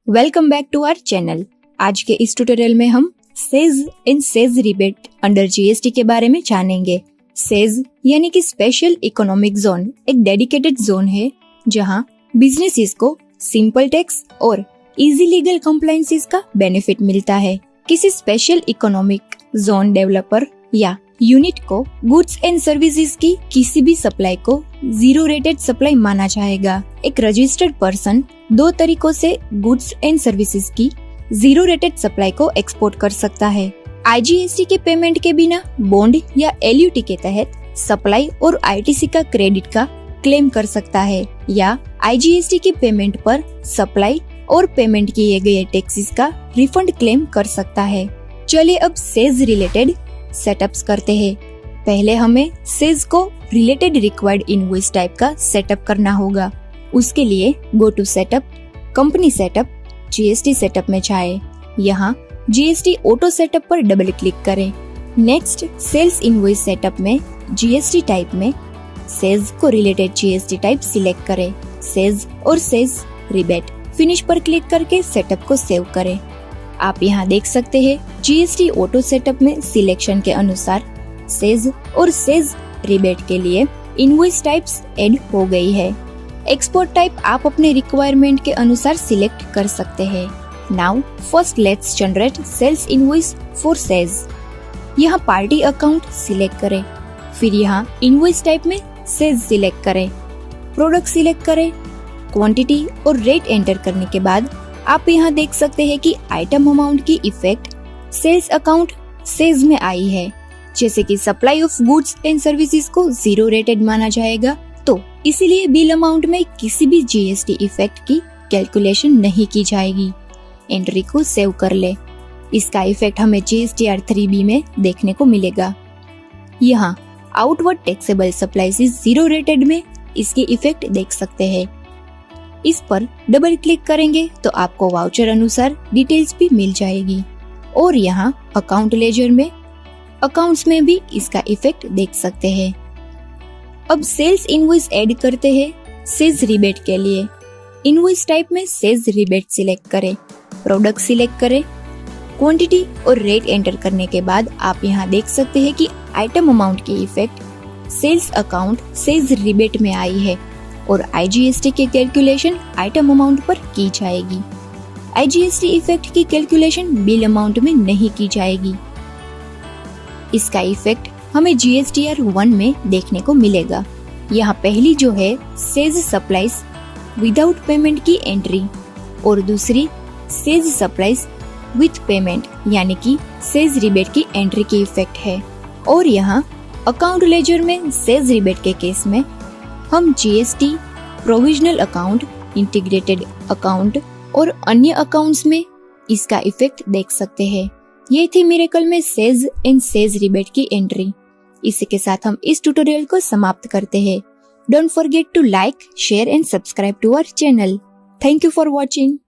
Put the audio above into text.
Welcome back to our channel. आज के इस ट्यूटोरियल में हम SEZ and SEZ rebate under GST के बारे में जानेंगे। सेज यानी कि स्पेशल इकोनॉमिक जोन एक डेडिकेटेड जोन है जहां बिजनेसेस को सिंपल टैक्स और इजी लीगल कंप्लायंसेस का बेनिफिट मिलता है। किसी स्पेशल इकोनॉमिक जोन डेवलपर या यूनिट को गुड्स एंड सर्विसेज की किसी भी सप्लाई को जीरो रेटेड सप्लाई माना जाएगा। एक रजिस्टर्ड पर्सन दो तरीकों से गुड्स एंड सर्विसेज की जीरो रेटेड सप्लाई को एक्सपोर्ट कर सकता है। आईजीएसटी के पेमेंट के बिना बॉन्ड या एलयूटी के तहत सप्लाई और आईटीसी का क्रेडिट का क्लेम कर सकता है, या आईजीएसटी की पेमेंट पर सप्लाई और पेमेंट किए गए टैक्सेस का रिफंड क्लेम कर सकता है। चलिए अब सेज रिलेटेड सेटअप्स करते हैं। पहले हमें सेज को रिलेटेड रिक्वायर्ड इनवॉइस टाइप का सेटअप करना होगा। उसके लिए go to setup, company setup, GST setup में जाएं। यहाँ जीएसटी ऑटो सेटअप पर डबल क्लिक करें। नेक्स्ट सेल्स इनवॉइस सेटअप में जीएसटी टाइप में सेज को रिलेटेड जीएसटी टाइप सिलेक्ट करें, सेज और सेज रिबेट। फिनिश पर क्लिक करके सेटअप को सेव करें। आप यहाँ देख सकते हैं जीएसटी ऑटो सेटअप में सिलेक्शन के अनुसार सेज और सेज रिबेट के लिए इनवॉइस टाइप्स ऐड हो गई है। एक्सपोर्ट टाइप आप अपने रिक्वायरमेंट के अनुसार सिलेक्ट कर सकते हैं। Now first let's generate sales invoice for SEZ. यहाँ पार्टी अकाउंट सिलेक्ट करें, फिर यहाँ इनवॉइस टाइप में सेज सिलेक्ट करें, प्रोडक्ट सिलेक्ट करें, क्वांटिटी और रेट एंटर करने के बाद आप यहाँ देख सकते हैं कि आइटम अमाउंट की इफेक्ट सेल्स अकाउंट सेज में आई है। जैसे कि supply of goods and services को जीरो रेटेड माना जाएगा, तो इसीलिए बिल अमाउंट में किसी भी जीएसटी इफेक्ट की कैलकुलेशन नहीं की जाएगी। एंट्री को सेव कर ले। इसका इफेक्ट हमें जीएसटीआर 3B में देखने को मिलेगा। यहाँ outward taxable supplies zero rated में इसकी इफेक्ट देख सकते हैं। इस पर डबल क्लिक करेंगे तो आपको वाउचर अनुसार डिटेल्स भी मिल जाएगी। और यहाँ अकाउंट लेजर में अकाउंट्स में भी इसका इफेक्ट देख सकते हैं। अब सेल्स इनवॉइस ऐड करते हैं सेज रिबेट के लिए। इनवॉइस टाइप में सेज रिबेट सिलेक्ट करें, प्रोडक्ट सिलेक्ट करें, क्वांटिटी और रेट एंटर करने के बाद आप यहाँ देख सकते हैं कि आइटम अमाउंट की effect sales account SEZ rebate में आई है और आईजीएसटी की कैलकुलेशन आइटम अमाउंट पर की जाएगी। आईजीएसटी इफेक्ट की कैलकुलेशन बिल अमाउंट में नहीं की जाएगी। इसका इफेक्ट हमें जीएसटीआर 1 में देखने को मिलेगा। यहाँ पहली जो है सेज सप्लाईज विदाउट पेमेंट की एंट्री और दूसरी सेज सप्लाईज विथ पेमेंट यानी कि सेज रिबेट की एंट्री की इफेक्ट है। और यहाँ अकाउंट लेजर में सेज रिबेट के केस में हम GST, provisional account, integrated account और अन्य अकाउंट्स में इसका इफेक्ट देख सकते हैं। ये थी मिरेकल में सेज एंड सेज रिबेट की एंट्री। इसी के साथ हम इस ट्यूटोरियल को समाप्त करते हैं। Don't forget to like, share and subscribe to our channel. Thank you for watching.